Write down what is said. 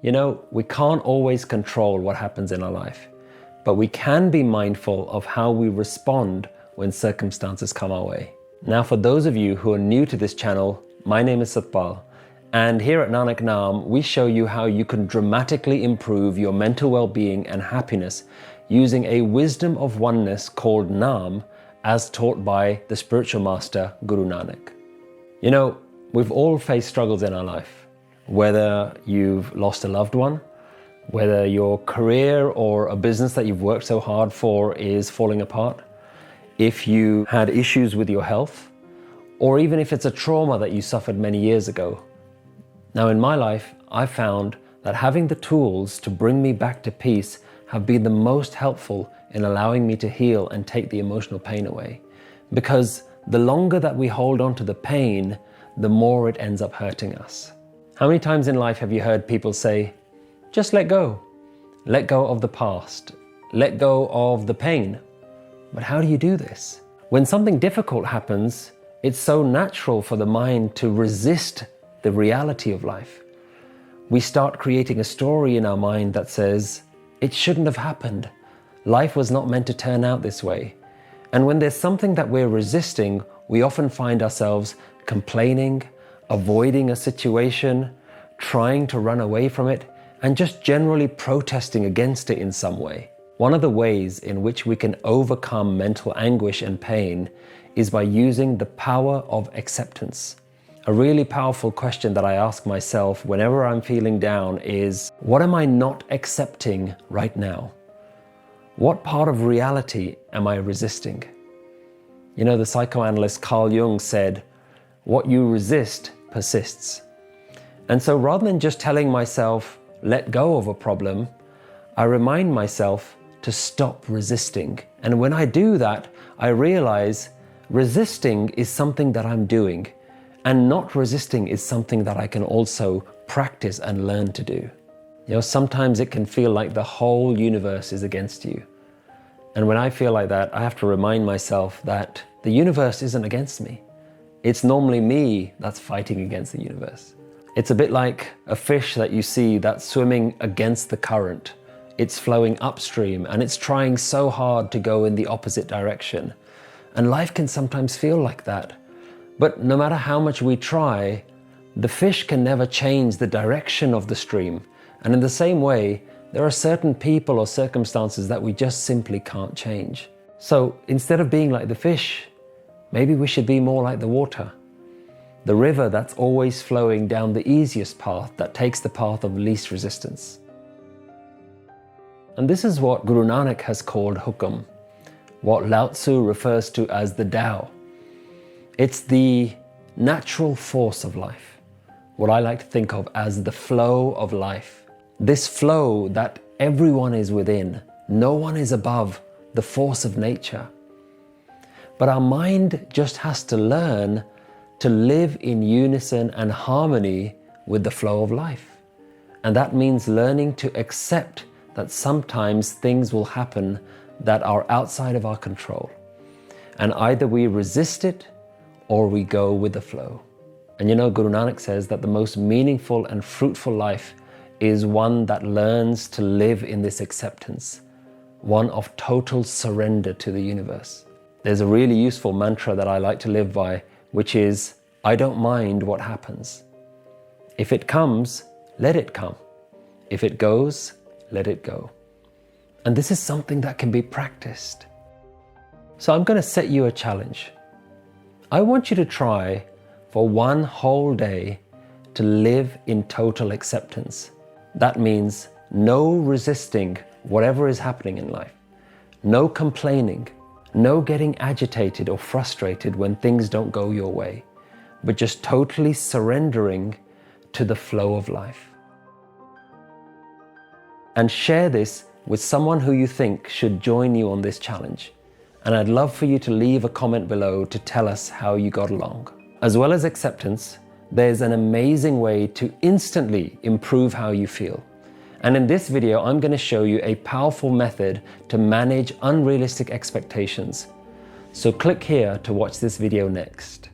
You know, we can't always control what happens in our life, but we can be mindful of how we respond when circumstances come our way. Now, for those of you who are new to this channel, my name is Satpal, and here at Nanak Naam, we show you how you can dramatically improve your mental well-being and happiness using a wisdom of oneness called Naam, as taught by the spiritual master, Guru Nanak. You know, we've all faced struggles in our life, whether you've lost a loved one, whether your career or a business that you've worked so hard for is falling apart, if you had issues with your health, or even if it's a trauma that you suffered many years ago. Now, in my life, I found that having the tools to bring me back to peace have been the most helpful in allowing me to heal and take the emotional pain away. Because the longer that we hold on to the pain, the more it ends up hurting us. How many times in life have you heard people say, just let go of the past, let go of the pain? But how do you do this? When something difficult happens, it's so natural for the mind to resist the reality of life. We start creating a story in our mind that says, it shouldn't have happened. Life was not meant to turn out this way. And when there's something that we're resisting, we often find ourselves complaining, avoiding a situation, trying to run away from it, and just generally protesting against it in some way. One of the ways in which we can overcome mental anguish and pain is by using the power of acceptance. A really powerful question that I ask myself whenever I'm feeling down is, what am I not accepting right now? What part of reality am I resisting? You know, the psychoanalyst Carl Jung said, what you resist persists. And so rather than just telling myself, let go of a problem, I remind myself to stop resisting. And when I do that, I realize resisting is something that I'm doing, and not resisting is something that I can also practice and learn to do. You know, sometimes it can feel like the whole universe is against you. And when I feel like that, I have to remind myself that the universe isn't against me. It's normally me that's fighting against the universe. It's a bit like a fish that you see that's swimming against the current. It's flowing upstream and it's trying so hard to go in the opposite direction. And life can sometimes feel like that. But no matter how much we try, the fish can never change the direction of the stream. And in the same way, there are certain people or circumstances that we just simply can't change. So instead of being like the fish, maybe we should be more like the water. The river that's always flowing down the easiest path, that takes the path of least resistance. And this is what Guru Nanak has called hukum, what Lao Tzu refers to as the Tao. It's the natural force of life, what I like to think of as the flow of life. This flow that everyone is within, no one is above the force of nature. But our mind just has to learn to live in unison and harmony with the flow of life. And that means learning to accept that sometimes things will happen that are outside of our control. And either we resist it or we go with the flow. And you know, Guru Nanak says that the most meaningful and fruitful life is one that learns to live in this acceptance, one of total surrender to the universe. There's a really useful mantra that I like to live by, which is, I don't mind what happens. If it comes, let it come. If it goes, let it go. And this is something that can be practiced. So I'm going to set you a challenge. I want you to try for one whole day to live in total acceptance. That means no resisting whatever is happening in life, no complaining, no getting agitated or frustrated when things don't go your way, but just totally surrendering to the flow of life. And share this with someone who you think should join you on this challenge. And I'd love for you to leave a comment below to tell us how you got along. As well as acceptance, there's an amazing way to instantly improve how you feel. And in this video, I'm going to show you a powerful method to manage unrealistic expectations. So click here to watch this video next.